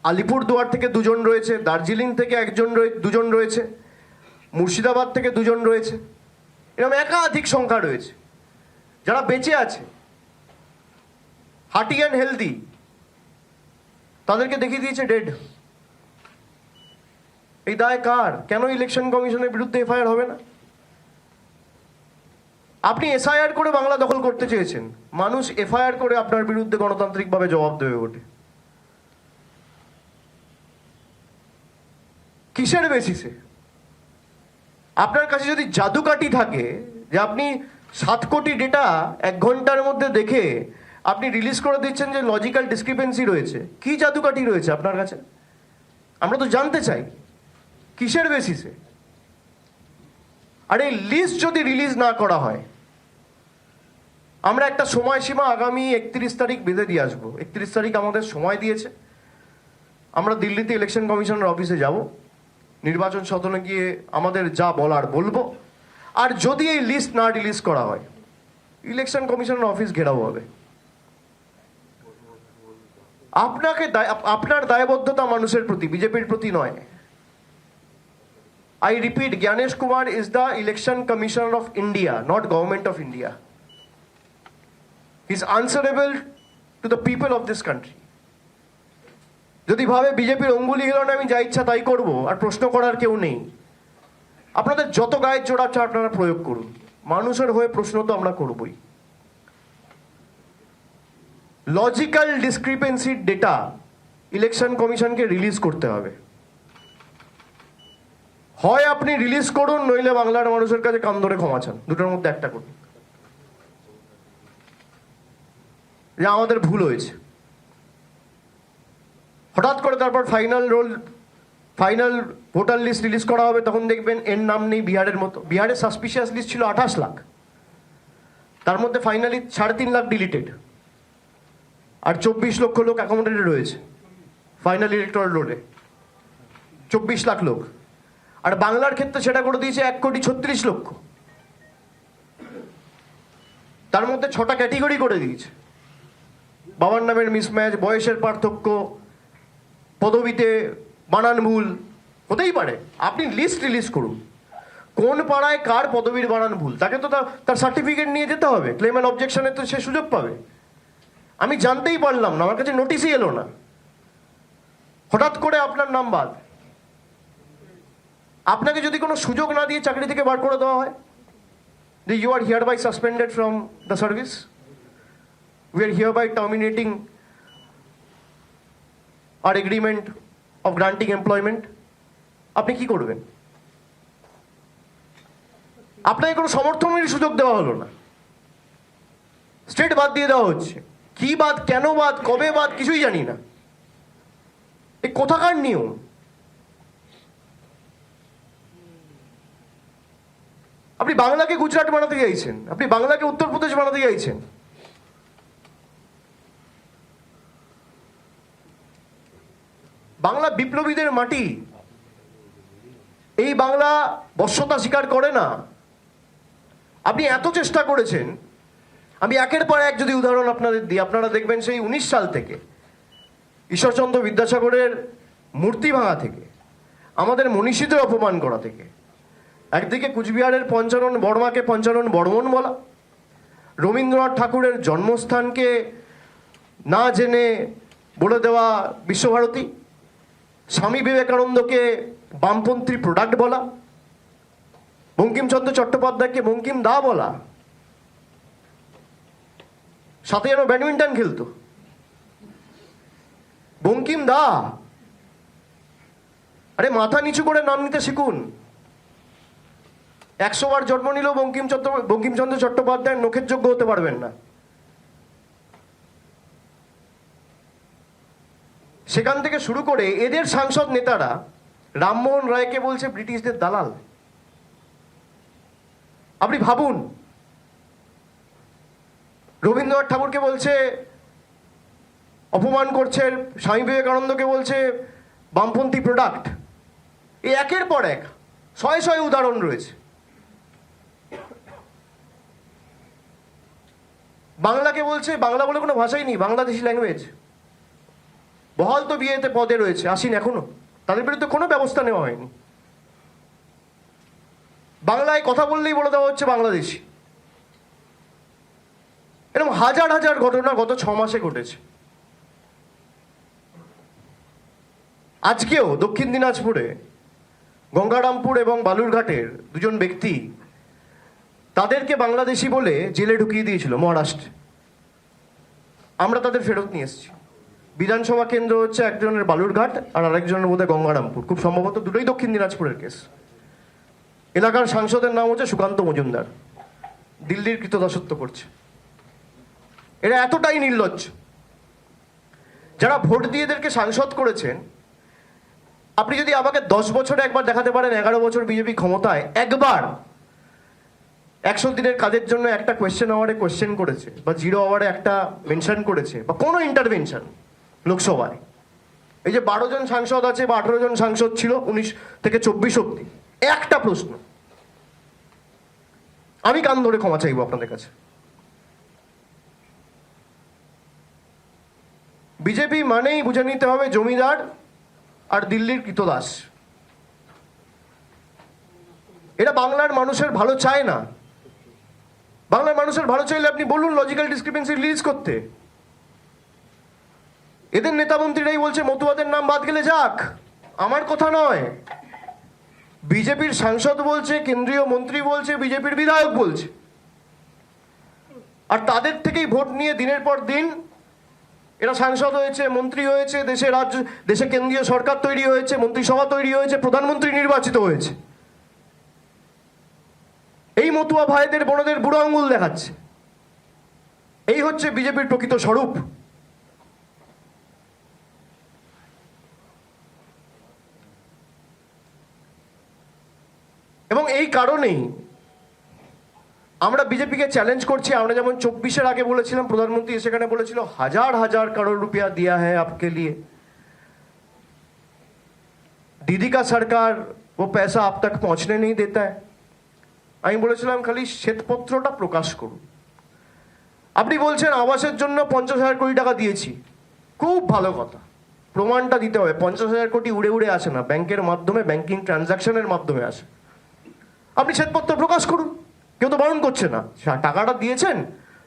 আলিপুরদুয়ার থেকে 2 জন রয়েছে, দার্জিলিং থেকে 2 জন রয়েছে, মুর্শিদাবাদ থেকে 2 জন রয়েছে। এরকম একাধিক সংখ্যা রয়েছে যারা বেঁচে আছে, হার্টি অ্যান্ড হেলদি, তাদেরকে দেখিয়ে দিয়েছে ডেড। এই দায় কার? কেন ইলেকশন কমিশনের বিরুদ্ধে এফআইআর হবে না? আপনি এসআইআর করে বাংলা দখল করতে চেয়েছেন, মানুষ এফআইআর করে আপনার বিরুদ্ধে গণতান্ত্রিকভাবে জবাব দেবে ওঠে। কিসের বেসিসে? আপনার কাছে যদি জাদুকাঠি থাকে যে আপনি 7 কোটি ডেটা 1 ঘন্টার মধ্যে দেখে আপনি রিলিজ করে দিচ্ছেন যে লজিক্যাল ডিসক্রিপেন্সি রয়েছে, কি জাদুকাঠি রয়েছে আপনার কাছে? আমরা তো জানতে চাই কিসের বেসিসে। আর এই লিস্ট যদি রিলিজ না করা হয়, আমরা একটা সময়সীমা আগামী 31 তারিখ বেঁধে দিয়ে আসবো। 31 তারিখ আমাদের সময় দিয়েছে। আমরা দিল্লিতে ইলেকশন কমিশনের অফিসে যাব, নির্বাচন সদনে গিয়ে আমাদের যা বলার বলবো। আর যদি এই লিস্ট না রিলিজ করা হয়, ইলেকশন কমিশনের অফিস ঘেরাও হবে। আপনার দায়বদ্ধতা মানুষের প্রতি, বিজেপির প্রতি নয়। I repeat, Gyanesh Kumar is the Election Commissioner of India, not Government of India. He is answerable to the people of this country. যদি ভাবে বিজেপির অঙ্গুলি হিলনে আমি যা ইচ্ছা তাই করব আর প্রশ্ন করার কেউ নেই, আপনাদের যত গায়ের জোর আছে আপনারা প্রয়োগ করুন। মানুষের হয়ে প্রশ্ন তো আমরা করবই। লজিক্যাল ডিসক্রিপেন্সির ডেটা ইলেকশন কমিশনকে রিলিজ করতে হবে। হয় আপনি রিলিজ করুন, নইলে বাংলার মানুষের কাছে কান ধরে ক্ষমা চান। দুটোর মধ্যে একটা করুন, যে আমাদের ভুল হয়েছে। হঠাৎ করে তারপর ফাইনাল ভোটার লিস্ট রিলিজ করা হবে, তখন দেখবেন এর নাম নেই বিহারের মতো। বিহারের সাসপিশিয়াস লিস্ট ছিল 28 লাখ, তার মধ্যে ফাইনালি 3.5 লাখ ডিলিটেড, আর 24 লক্ষ লোক অ্যাকোমোডেটেড রয়েছে ফাইনাল ইলেকটরাল রোলে। 24 লাখ লোক। আর বাংলার ক্ষেত্রে সেটা করে দিয়েছে 1,36,00,000। তার মধ্যে 6টা ক্যাটেগরি করে দিয়েছে। বাবার নামের মিসম্যাচ, বয়সের পার্থক্য, পদবিতে বানান ভুল। হতেই পারে, আপনি লিস্ট রিলিজ করুন কোন পাড়ায় কার পদবীর বানান ভুল, তাকে তো তার সার্টিফিকেট নিয়ে যেতে হবে। ক্লেম অ্যান্ড অবজেকশনের তো সে সুযোগ পাবে। আমি জানতেই পারলাম না, আমার কাছে নোটিশই এলো না, হঠাৎ করে আপনার নাম বাদ। আপনাকে যদি কোনো সুযোগ না দিয়ে চাকরি থেকে বার করে দেওয়া হয়, যে you are hereby suspended from the service, we are hereby terminating our agreement of granting employment, আপনি কি করবেন? আপনাকে কোনো সমর্থনের সুযোগ দেওয়া হলো না, স্টেট বাদ দিয়ে দেওয়া হচ্ছে। কি বাদ, কেন বাদ, কবে বাদ, কিছুই জানি না। এই কোথাকার নিয়ম? আপনি বাংলাকে গুজরাট বানাতে চাইছেন, আপনি বাংলাকে উত্তরপ্রদেশ বানাতে চাইছেন। বাংলা বিপ্লবীদের মাটি, এই বাংলা বশ্যতা স্বীকার করে না। আপনি এত চেষ্টা করেছেন, আমি একের পর এক যদি উদাহরণ আপনাদের দিই, আপনারা দেখবেন সেই 19 সাল থেকে ঈশ্বরচন্দ্র বিদ্যাসাগরের মূর্তি ভাঙা থেকে, আমাদের মনীষীদের অপমান করা থেকে, একদিকে কুচবিহারের পঞ্চানন বর্মাকে পঞ্চানন বর্মন বলা, রবীন্দ্রনাথ ঠাকুরের জন্মস্থানকে না জেনে বলে দেওয়া বিশ্বভারতী, স্বামী বিবেকানন্দকে বামপন্থী প্রোডাক্ট বলা, বঙ্কিমচন্দ্র চট্টোপাধ্যায়কে বঙ্কিম দা বলা, সাথে যেন ব্যাডমিন্টন খেলতো বঙ্কিম দা। আরে মাথা নিচু করে নাম নিতে শিখুন। 100 বার জন্ম নিলেও বঙ্কিমচন্দ্র চট্টোপাধ্যায়ের নখের যোগ্য হতে পারবেন না। সেখান থেকে শুরু করে এদের সাংসদ নেতারা রামমোহন রায়কে বলছে ব্রিটিশদের দালাল। আপনি ভাবুন, রবীন্দ্রনাথ ঠাকুরকে বলছে অপমান করছে, স্বামী বিবেকানন্দকে বলছে বামপন্থী প্রোডাক্ট। এই একের পর এক শয়ে শয়ে উদাহরণ রয়েছে। বাংলাকে বলছে বাংলা বলে কোনো ভাষাই নেই, বাংলাদেশি ল্যাঙ্গুয়েজ। বহাল তো বিয়েতে পদে রয়েছে, আসেন এখনো, তাদের বিরুদ্ধে কোনো ব্যবস্থা নেওয়া হয়নি। বাংলায় কথা বললেই বলে দেওয়া হচ্ছে বাংলাদেশি। এরকম হাজার হাজার ঘটনা গত 6 মাসে ঘটেছে। আজকেও দক্ষিণ দিনাজপুরে গঙ্গারামপুর এবং বালুরঘাটের দুজন ব্যক্তি তাদেরকে বাংলাদেশি বলে জেলে ঢুকিয়ে দিয়েছিল মহারাষ্ট্রে। আমরা তাদের ফেরত নিয়ে এসেছি। বিধানসভা কেন্দ্র হচ্ছে একজনের বালুরঘাট আর আরেকজনের বোধহয় গঙ্গারামপুর, খুব সম্ভবত দুটোই দক্ষিণ দিনাজপুরের কেস। এলাকার সাংসদের নাম হচ্ছে সুকান্ত মজুমদার, দিল্লির কৃতদাসত্ব করছে। এরা এতটাই নির্লজ্জ, যারা ভোট দিয়ে এদেরকে সাংসদ করেছেন। আপনি যদি আমাকে 10 বছরে একবার দেখাতে পারেন 11 বছর বিজেপি ক্ষমতায় একবার 100 দিনের কাজের জন্য একটা কোয়েশ্চেন আওয়ারে কোয়েশ্চেন করেছে, বা 0 আওয়ারে একটা মেনশন করেছে, বা কোনো ইন্টারভেনশন লোকসভায়। এই যে 12 জন সাংসদ আছে বা 18 জন সাংসদ ছিল 19 থেকে 24 অব্দি, একটা প্রশ্ন। আমি কান ধরে ক্ষমা চাইবো আপনাদের কাছে। বিজেপি মানেই বুঝে নিতে হবে জমিদার আর দিল্লির কৃতদাস। এরা বাংলার মানুষের ভালো চায় না। বাংলার মানুষের ভালো চাইলে আপনি বলুন লজিক্যাল ডিসক্রিপেন্সি রিলিজ করতে। এদের নেতা মন্ত্রীরাই বলছে মতুয়াদের নাম বাদ গেলে যাক, আমার কথা নয়। বিজেপির সাংসদ বলছে, কেন্দ্রীয় মন্ত্রী বলছে, বিজেপির বিধায়ক বলছে। আর তাদের থেকেই ভোট নিয়ে দিনের পর দিন এরা সাংসদ হয়েছে, মন্ত্রী হয়েছে, দেশে কেন্দ্রীয় সরকার তৈরি হয়েছে, মন্ত্রিসভা তৈরি হয়েছে, প্রধানমন্ত্রী নির্বাচিত হয়েছে। এই মতুয়া ভাইদের বোনদের বুড়ো আঙ্গুল দেখাচ্ছে। এই হচ্ছে বিজেপির প্রকৃত স্বরূপ। এবং এই কারণেই আমরা বিজেপিকে চ্যালেঞ্জ করছি। আমরা যেমন 24-এর আগে বলেছিলাম, প্রধানমন্ত্রী সেখানে বলেছিল 1000 करोड़ रुपया दिया है आपके लिए, दीदी का सरकार वो पैसा आप तक पहुंचने नहीं देता है। আমি বলেছিলাম খালি শ্বেতপত্রটা প্রকাশ করুন। আপনি বলছেন আবাসের জন্য 50,000 কোটি টাকা দিয়েছি, খুব ভালো কথা, প্রমাণটা দিতে হবে। 50,000 কোটি উড়ে উড়ে আসে না, ব্যাংকের মাধ্যমে, ব্যাংকিং ট্রানজাকশনের মাধ্যমে আসে। আপনি শ্বেতপত্র প্রকাশ করুন, কেউ তো বারণ করছে না। টাকাটা দিয়েছেন,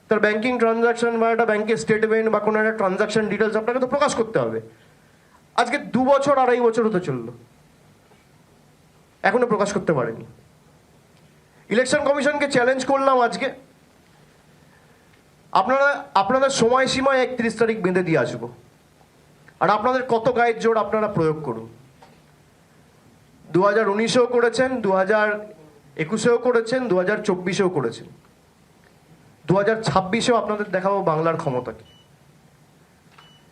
তার ব্যাংকিং ট্রানজাকশন বা একটা ব্যাংকের স্টেটমেন্ট বা কোনো একটা ট্রানজাকশন ডিটেলস আপনাকে তো প্রকাশ করতে হবে। আজকে 2 বছর 2.5 বছর হতে চললো, এখনো প্রকাশ করতে পারেনি। ইলেকশন কমিশনকে চ্যালেঞ্জ করলাম আজকে, আপনাদের সময়সীমায় 31 তারিখ বেঁধে দিয়ে আসবো, আর আপনাদের কত গায়ের জোর আপনারা প্রয়োগ করুন। 2019-এও করেছেন, 2021-এও করেছেন, 2024-এও করেছেন, 2026-এও আপনাদের দেখাবো বাংলার ক্ষমতা কি।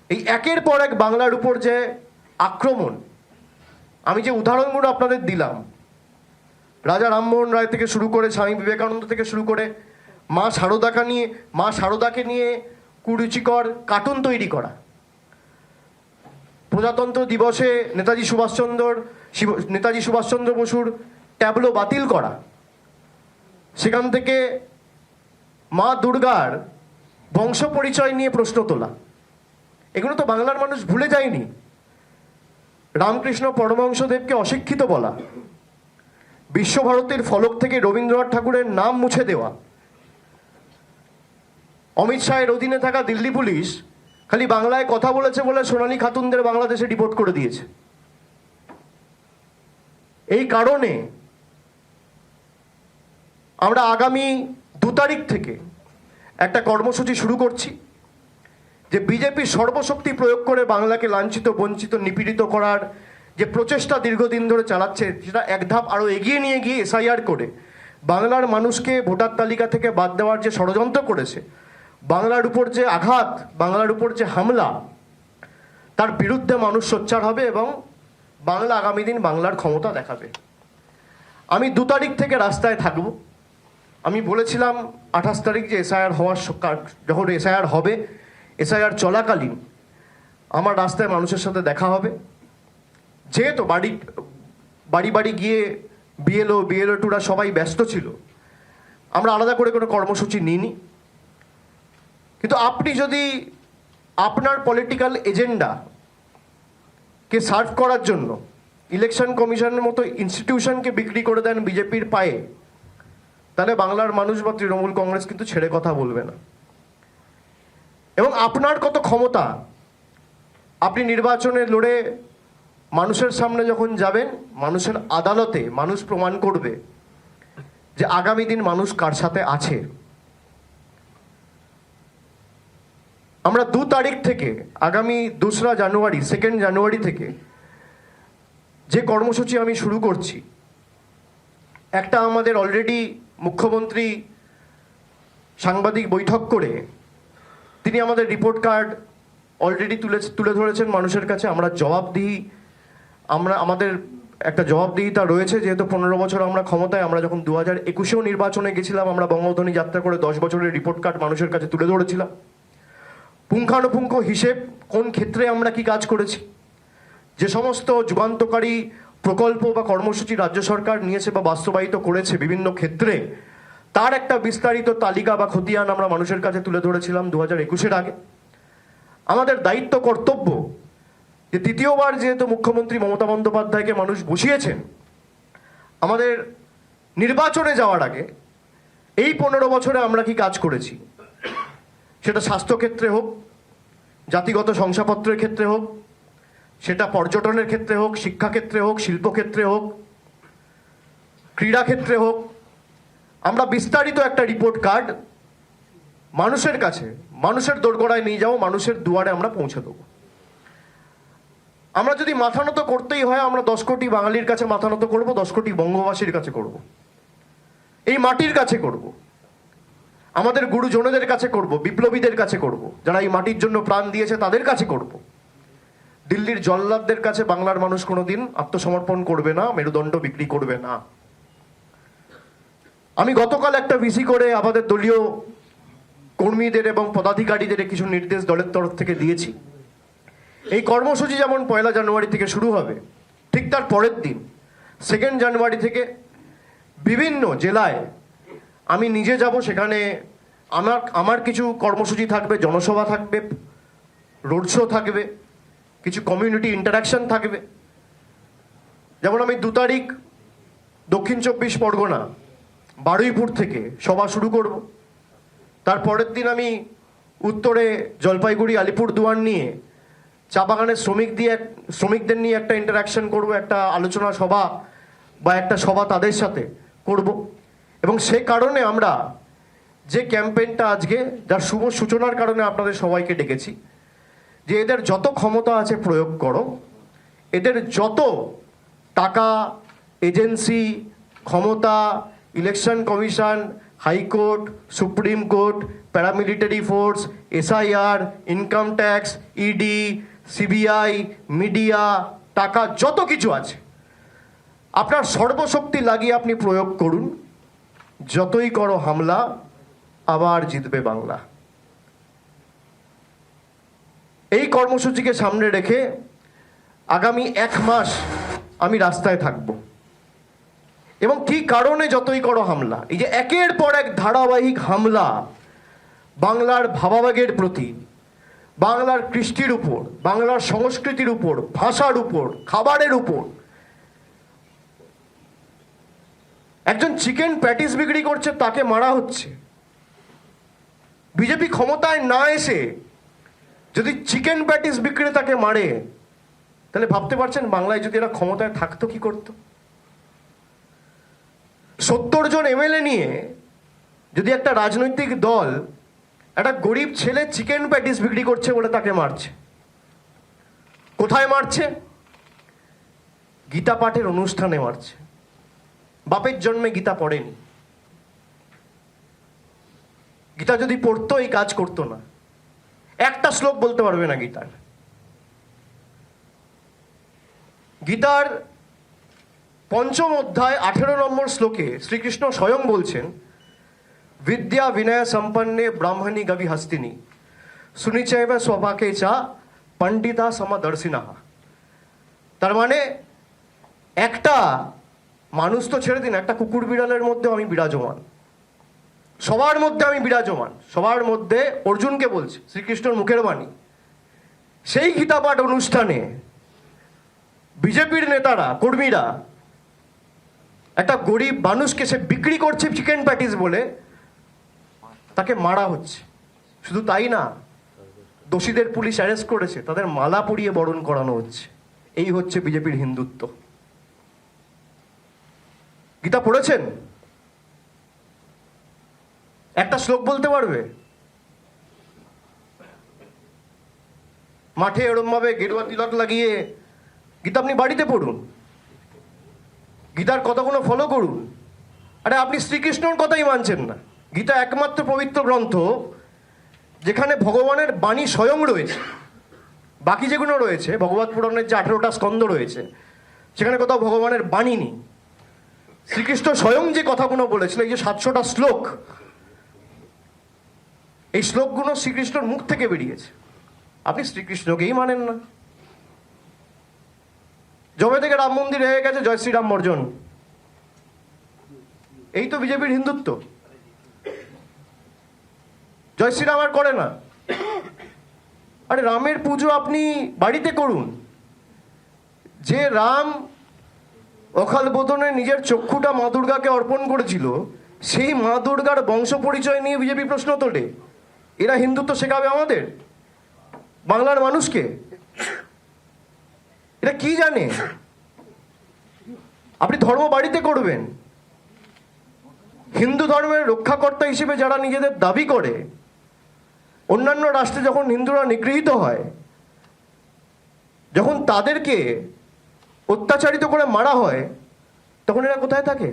এই একের পর এক বাংলার উপর যে আক্রমণ, আমি যে উদাহরণগুলো আপনাদের দিলাম, রাজা রামমোহন রায় থেকে শুরু করে স্বামী বিবেকানন্দ থেকে শুরু করে মা শারদাকে নিয়ে কুরুচিকর কার্টুন তৈরি করা, প্রজাতন্ত্র দিবসে নেতাজি সুভাষচন্দ্র বসুর ট্যাবলো বাতিল করা, সেখান থেকে মা দুর্গার বংশ পরিচয় নিয়ে প্রশ্ন তোলা, এগুলো তো বাংলার মানুষ ভুলে যায়নি। রামকৃষ্ণ পরমহংসদেবকে অশিক্ষিত বলা, বিশ্বভারতীর ফলক থেকে রবীন্দ্রনাথ ঠাকুরের নাম মুছে দেওয়া, অমিত শাহের অধীনে থাকা দিল্লি পুলিশ খালি বাংলায় কথা বলেছে বলে সোনালী খাতুনদের বাংলাদেশে ডিপোর্ট করে দিয়েছে। এই কারণে আমরা আগামী 2 তারিখ থেকে একটা কর্মসূচি শুরু করছি, যে বিজেপি সর্বশক্তি প্রয়োগ করে বাংলাকে লাঞ্ছিত, বঞ্চিত, নিপীড়িত করার যে প্রচেষ্টা দীর্ঘদিন ধরে চালাচ্ছে, সেটা এক ধাপ আরও এগিয়ে নিয়ে গিয়ে এসআইআর করে বাংলার মানুষকে ভোটার তালিকা থেকে বাদ দেওয়ার যে ষড়যন্ত্র করেছে, বাংলার উপর যে আঘাত, বাংলার উপর যে হামলা, তার বিরুদ্ধে মানুষ সোচ্চার হবে এবং বাংলা আগামী দিন বাংলার ক্ষমতা দেখাবে। আমি 2 তারিখ থেকে রাস্তায় থাকব। আমি বলেছিলাম 28 তারিখ যে যখন এসআইআর হবে, এসআইআর চলাকালীন আমার রাস্তায় মানুষের সাথে দেখা হবে। যেহেতু বাড়ি বাড়ি গিয়ে বিএলও টুরা সবাই ব্যস্ত ছিল, আমরা আলাদা করে কোনো কর্মসূচি নিইনি। কিন্তু আপনি যদি আপনার পলিটিক্যাল এজেন্ডাকে সার্ভ করার জন্য ইলেকশন কমিশনের মতো ইনস্টিটিউশনকে বিক্রি করে দেন বিজেপির পায়ে, তাহলে বাংলার মানুষ বা তৃণমূল কংগ্রেস কিন্তু ছেড়ে কথা বলবে না। এবং আপনার কত ক্ষমতা, আপনি নির্বাচনে লড়ে মানুষের সামনে যখন যাবেন, মানুষের আদালতে মানুষ প্রমাণ করবে যে আগামী দিন মানুষ কার সাথে আছে। আমরা 2 তারিখ থেকে আগামী 2 জানুয়ারি থেকে যে কর্মসূচি আমি শুরু করছি, একটা আমাদের অলরেডি মুখ্যমন্ত্রী সাংবাদিক বৈঠক করে তিনি আমাদের রিপোর্ট কার্ড অলরেডি তুলে ধরেছেন মানুষের কাছে। আমাদের একটা জবাবদিহিতা রয়েছে, যেহেতু 15 বছর আমরা ক্ষমতায়, আমরা যখন 2021-এও নির্বাচনে গেছিলাম, আমরা বঙ্গধ্বনি যাত্রা করে 10 বছরের রিপোর্ট কার্ড মানুষের কাছে তুলে ধরেছিলাম। পুঙ্খানুপুঙ্খ হিসেব, কোন ক্ষেত্রে আমরা কি কাজ করেছি, যে সমস্ত যুগান্তকারী প্রকল্প বা কর্মসূচি রাজ্য সরকার নিয়েছে বা বাস্তবায়িত করেছে বিভিন্ন ক্ষেত্রে, তার একটা বিস্তারিত তালিকা বা খতিয়ান আমরা মানুষের কাছে তুলে ধরেছিলাম 2021-এর আগে। আমাদের দায়িত্ব, কর্তব্য, যে তৃতীয়বার যেহেতু মুখ্যমন্ত্রী মমতা বন্দ্যোপাধ্যায়কে মানুষ বসিয়েছেন, আমাদের নির্বাচনে যাওয়ার আগে এই 15 বছরে আমরা কি কাজ করেছি, সেটা স্বাস্থ্যক্ষেত্রে হোক, জাতিগত শংসাপত্রের ক্ষেত্রে হোক, সেটা পর্যটনের ক্ষেত্রে হোক, শিক্ষাক্ষেত্রে হোক, শিল্পক্ষেত্রে হোক, ক্রীড়াক্ষেত্রে হোক, আমরা বিস্তারিত একটা রিপোর্ট কার্ড মানুষের কাছে, মানুষের দোরগোড়ায় নিয়ে যাবো, মানুষের দুয়ারে আমরা পৌঁছে দেবো। আমরা যদি মাথা নত করতেই হয়, আমরা 10 কোটি বাঙালির কাছে মাথা নত করবো, 10 কোটি বঙ্গবাসীর কাছে করব, এই মাটির কাছে করব, আমাদের গুরুজনদের কাছে করব, বিপ্লবীদের কাছে করব, যারা এই মাটির জন্য প্রাণ দিয়েছে তাদের কাছে করব। দিল্লির জল্লাদদের কাছে বাংলার মানুষ কোনোদিন আত্মসমর্পণ করবে না, মেরুদণ্ড বিক্রি করবে না। আমি গতকাল একটা ভিসি করে আমাদের দলীয় কর্মীদের এবং পদাধিকারীদের কিছু নির্দেশ দলের তরফ থেকে দিয়েছি। এই কর্মসূচি যেমন 1 জানুয়ারি থেকে শুরু হবে, ঠিক তার পরের দিন 2 জানুয়ারি থেকে বিভিন্ন জেলায় আমি নিজে যাব। সেখানে আমার কিছু কর্মসূচি থাকবে, জনসভা থাকবে, রোড শো থাকবে, কিছু কমিউনিটি ইন্টারাকশন থাকবে। যেমন আমি 2 তারিখ দক্ষিণ 24 পরগনা বারুইপুর থেকে সভা শুরু করব। তার পরের দিন আমি উত্তরে জলপাইগুড়ি, আলিপুরদুয়ার নিয়ে চা বাগানের শ্রমিকদের নিয়ে একটা ইন্টারাকশন করব, একটা আলোচনা সভা বা একটা সভা তাদের সাথে করব। এবং সে কারণে আমরা যে ক্যাম্পেইনটা আজকে যার শুভ সূচনার কারণে আপনাদের সবাইকে ডেকেছি, যে এদের যত ক্ষমতা আছে প্রয়োগ করো, এদের যত টাকা, এজেন্সি, ক্ষমতা, election commission, high court, supreme court, paramilitary force, SIR, income tax, ED, CBI, media, টাকা যত কিছু আছে আপনার সর্বশক্তি লাগিয়ে আপনি প্রয়োগ করুন। যতই করো হামলা, আবার জিতবে বাংলা। এই কর্মসূচিকে সামনে রেখে আগামী 1 মাস আমি রাস্তায় থাকব। এবং কি কারণে যতই করো হামলা, এই যে একের পর এক ধারাবাহিক হামলা বাংলার ভাবাবেগের প্রতি, বাংলার কৃষ্টির উপর, বাংলার সংস্কৃতির উপর, ভাষার উপর, খাবারের উপর। একজন চিকেন প্যাটিস বিক্রি করছে, তাকে মারা হচ্ছে। বিজেপি ক্ষমতায় না এসে যদি চিকেন প্যাটিস বিক্রেতাকে মারে, তাহলে ভাবতে পারছেন বাংলায় যদি এরা ক্ষমতায় থাকতো কি করতো? 70 জন এমএলএ নিয়ে যদি একটা রাজনৈতিক দল একটা গরিব ছেলে চিকেন প্যাটিস বিক্রি করছে বলে তাকে মারছে, কোথায় মারছে? গীতা পাঠের অনুষ্ঠানে মারছে। বাপের জন্মে গীতা পড়েনি। গীতা যদি পড়তো এই কাজ করতো না। একটা শ্লোক বলতে পারবে না গীতার। গীতার 5ম অধ্যায় 18 নম্বর শ্লোকে শ্রীকৃষ্ণ স্বয়ং বলছেন, বিদ্যা বিনয় সম্পন্নে ব্রাহ্মণী গবি হস্তিনী সুনিচৈব স্বভাকে চা পণ্ডিতা সমদর্শিনাহা। তার মানে একটা মানুষ তো ছেড়ে দিন, একটা কুকুর বিড়ালের মধ্যে আমি বিরাজমান, সবার মধ্যে আমি বিরাজমান, সবার মধ্যে। অর্জুনকে বলছে, শ্রীকৃষ্ণর মুখের বাণী। সেই গীতা পাঠ অনুষ্ঠানে বিজেপির নেতারা, কর্মীরা একটা গরিব মানুষকে সে বিক্রি করছে চিকেন প্যাটিস বলে, তাকে মারা হচ্ছে। শুধু তাই না, দোষীদের পুলিশ অ্যারেস্ট করেছে, তাদের মালা পরিয়ে বরণ করানো হচ্ছে। এই হচ্ছে বিজেপির হিন্দুত্ব। গীতা পড়েছেন? একটা শ্লোক বলতে পারবে? মাঠে এরম ভাবে গেরুয়া তিলক লাগিয়ে গীতা আপনি বাড়িতে পড়ুন, গীতার কথাগুলো ফলো করুন। আরে আপনি শ্রীকৃষ্ণর কথাই মানছেন না। গীতা একমাত্র পবিত্র গ্রন্থ যেখানে ভগবানের বাণী স্বয়ং রয়েছে। বাকি যেগুলো রয়েছে, ভগবত পুরাণের যে 18টা স্কন্ধ রয়েছে, সেখানে কোথাও ভগবানের বাণী নেই। শ্রীকৃষ্ণ স্বয়ং যে কথাগুলো বলেছিল, এই যে 700টা শ্লোক, এই শ্লোকগুলো শ্রীকৃষ্ণর মুখ থেকে বেরিয়েছে। আপনি শ্রীকৃষ্ণকেই মানেন না। যবে থেকে রাম মন্দির হয়ে গেছে, জয় শ্রীরাম বর্জন। এই তো বিজেপির হিন্দুত্ব। জয় শ্রীরাম আর করে না। আরে রামের পুজো আপনি বাড়িতে করুন। যে রাম অকাল বোধনে নিজের চক্ষুটা মা দুর্গাকে অর্পণ করেছিল, সেই মা দুর্গার বংশ পরিচয় নিয়ে বিজেপি প্রশ্ন তোলে। এরা হিন্দুত্ব শেখাবে আমাদের, বাংলার মানুষকে? এটা কি জানে? আপনি ধর্ম বাড়িতে করবেন। হিন্দু ধর্মের রক্ষাকর্তা হিসেবে যারা নিজেদের দাবি করে, অন্যান্য রাষ্ট্রে যখন হিন্দুরা নিগৃহীত হয়, যখন তাদেরকে অত্যাচারিত করে মারা হয়, তখন এরা কোথায় থাকে?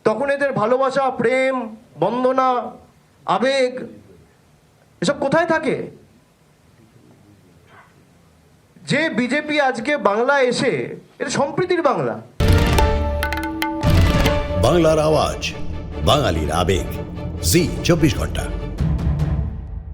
তখন এদের ভালোবাসা, প্রেম, বন্দনা, আবেগ এসব কোথায় থাকে? যে বিজেপি আজকে বাংলায় এসে, এটা সম্প্রীতির বাংলা।
বাংলার আওয়াজ, বাঙালির আবেগ, জি 24 ঘন্টা।